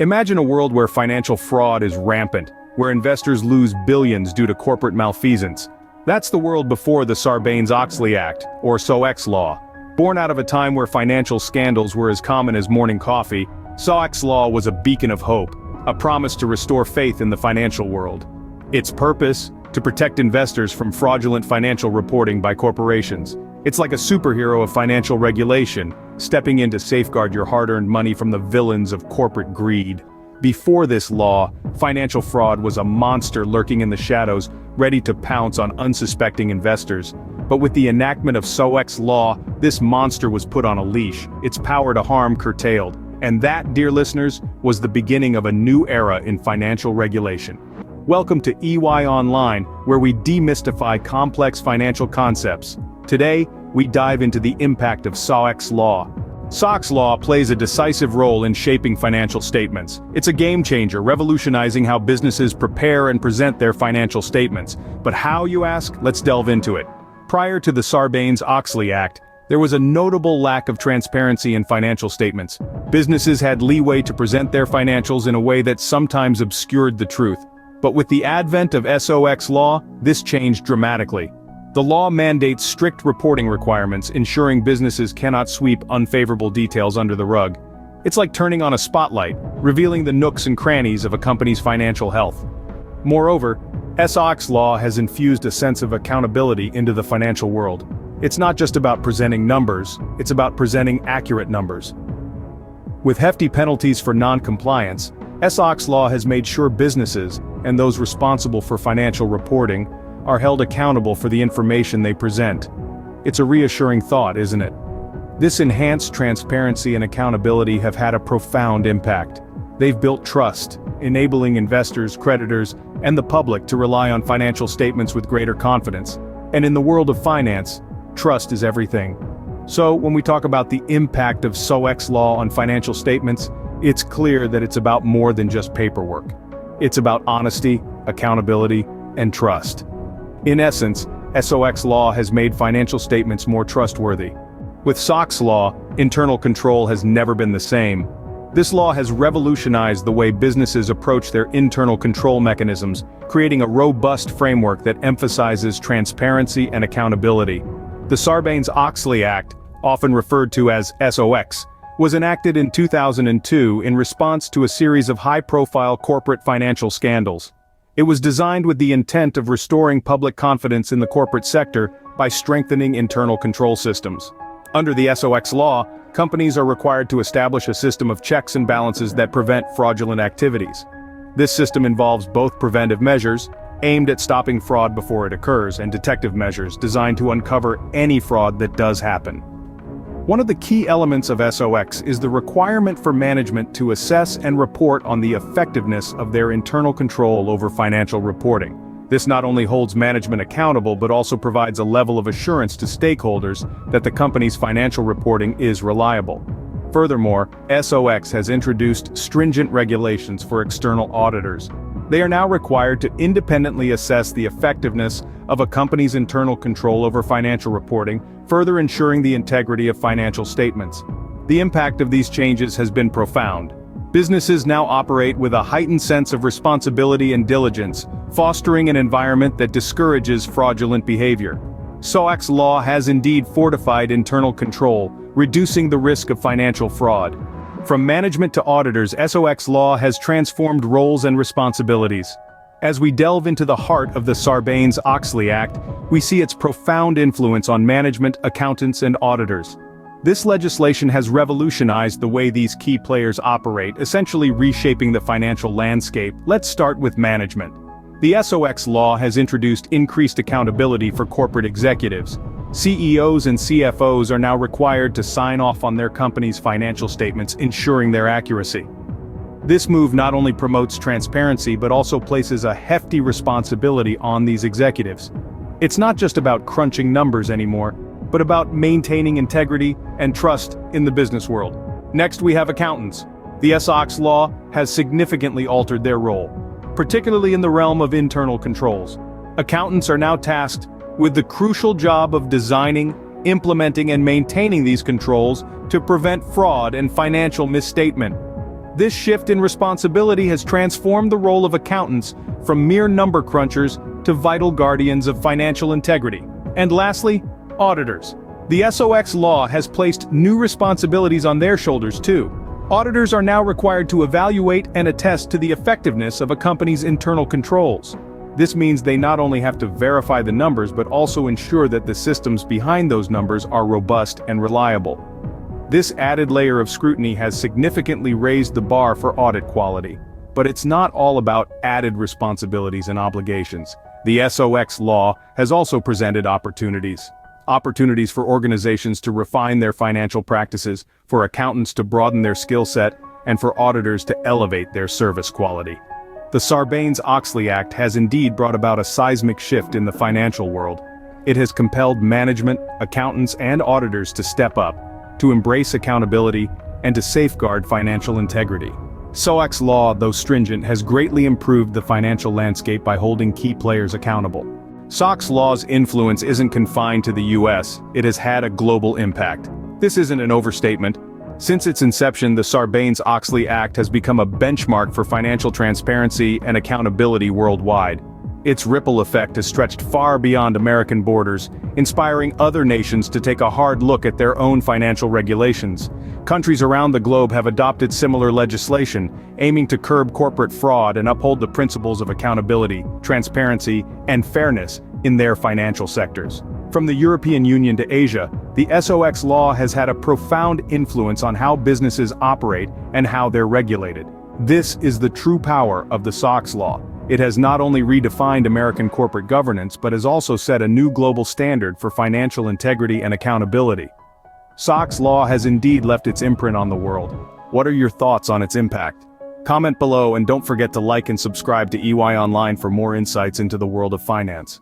Imagine a world where financial fraud is rampant, where investors lose billions due to corporate malfeasance. That's the world before the Sarbanes-Oxley Act, or SOX law. Born out of a time where financial scandals were as common as morning coffee, SOX law was a beacon of hope, a promise to restore faith in the financial world. Its purpose? To protect investors from fraudulent financial reporting by corporations. It's like a superhero of financial regulation, stepping in to safeguard your hard-earned money from the villains of corporate greed. Before this law, financial fraud was a monster lurking in the shadows, ready to pounce on unsuspecting investors. But with the enactment of SOX law, this monster was put on a leash, its power to harm curtailed. And that, dear listeners, was the beginning of a new era in financial regulation. Welcome to EY Online, where we demystify complex financial concepts. Today, we dive into the impact of SOX law. SOX law plays a decisive role in shaping financial statements. It's a game changer, revolutionizing how businesses prepare and present their financial statements. But how, you ask? Let's delve into it. Prior to the Sarbanes-Oxley Act, there was a notable lack of transparency in financial statements. Businesses had leeway to present their financials in a way that sometimes obscured the truth. But with the advent of SOX law, this changed dramatically. The law mandates strict reporting requirements, ensuring businesses cannot sweep unfavorable details under the rug. It's like turning on a spotlight, revealing the nooks and crannies of a company's financial health. Moreover, SOX law has infused a sense of accountability into the financial world. It's not just about presenting numbers, it's about presenting accurate numbers. With hefty penalties for non-compliance, SOX law has made sure businesses, and those responsible for financial reporting, are held accountable for the information they present. It's a reassuring thought, isn't it? This enhanced transparency and accountability have had a profound impact. They've built trust, enabling investors, creditors, and the public to rely on financial statements with greater confidence. And in the world of finance, trust is everything. So, when we talk about the impact of SOX law on financial statements, it's clear that it's about more than just paperwork. It's about honesty, accountability, and trust. In essence, SOX law has made financial statements more trustworthy. With SOX law, internal control has never been the same. This law has revolutionized the way businesses approach their internal control mechanisms, creating a robust framework that emphasizes transparency and accountability. The Sarbanes-Oxley Act, often referred to as SOX, was enacted in 2002 in response to a series of high-profile corporate financial scandals. It was designed with the intent of restoring public confidence in the corporate sector by strengthening internal control systems. Under the SOX law, companies are required to establish a system of checks and balances that prevent fraudulent activities. This system involves both preventive measures, aimed at stopping fraud before it occurs, and detective measures designed to uncover any fraud that does happen. One of the key elements of SOX is the requirement for management to assess and report on the effectiveness of their internal control over financial reporting. This not only holds management accountable but also provides a level of assurance to stakeholders that the company's financial reporting is reliable. Furthermore, SOX has introduced stringent regulations for external auditors. They are now required to independently assess the effectiveness of a company's internal control over financial reporting, further ensuring the integrity of financial statements. The impact of these changes has been profound. Businesses now operate with a heightened sense of responsibility and diligence, fostering an environment that discourages fraudulent behavior. SOX law has indeed fortified internal control, reducing the risk of financial fraud. From management to auditors, SOX law has transformed roles and responsibilities. As we delve into the heart of the Sarbanes-Oxley Act, we see its profound influence on management, accountants, and auditors. This legislation has revolutionized the way these key players operate, essentially reshaping the financial landscape. Let's start with management. The SOX law has introduced increased accountability for corporate executives. CEOs and CFOs are now required to sign off on their company's financial statements, ensuring their accuracy. This move not only promotes transparency but also places a hefty responsibility on these executives. It's not just about crunching numbers anymore, but about maintaining integrity and trust in the business world. Next, we have accountants. The SOX law has significantly altered their role, particularly in the realm of internal controls. Accountants are now tasked with the crucial job of designing, implementing, and maintaining these controls to prevent fraud and financial misstatement. This shift in responsibility has transformed the role of accountants from mere number crunchers to vital guardians of financial integrity. And lastly, auditors. The SOX law has placed new responsibilities on their shoulders too. Auditors are now required to evaluate and attest to the effectiveness of a company's internal controls. This means they not only have to verify the numbers but also ensure that the systems behind those numbers are robust and reliable. This added layer of scrutiny has significantly raised the bar for audit quality. But it's not all about added responsibilities and obligations. The SOX law has also presented opportunities. Opportunities for organizations to refine their financial practices, for accountants to broaden their skill set, and for auditors to elevate their service quality. The Sarbanes-Oxley Act has indeed brought about a seismic shift in the financial world. It has compelled management, accountants, and auditors to step up, to embrace accountability, and to safeguard financial integrity. SOX law, though stringent, has greatly improved the financial landscape by holding key players accountable. SOX law's influence isn't confined to the US, it has had a global impact. This isn't an overstatement. Since its inception, the Sarbanes-Oxley Act has become a benchmark for financial transparency and accountability worldwide. Its ripple effect has stretched far beyond American borders, inspiring other nations to take a hard look at their own financial regulations. Countries around the globe have adopted similar legislation, aiming to curb corporate fraud and uphold the principles of accountability, transparency, and fairness in their financial sectors. From the European Union to Asia, the SOX law has had a profound influence on how businesses operate and how they're regulated. This is the true power of the SOX law. It has not only redefined American corporate governance but has also set a new global standard for financial integrity and accountability. SOX law has indeed left its imprint on the world. What are your thoughts on its impact? Comment below and don't forget to like and subscribe to EY Online for more insights into the world of finance.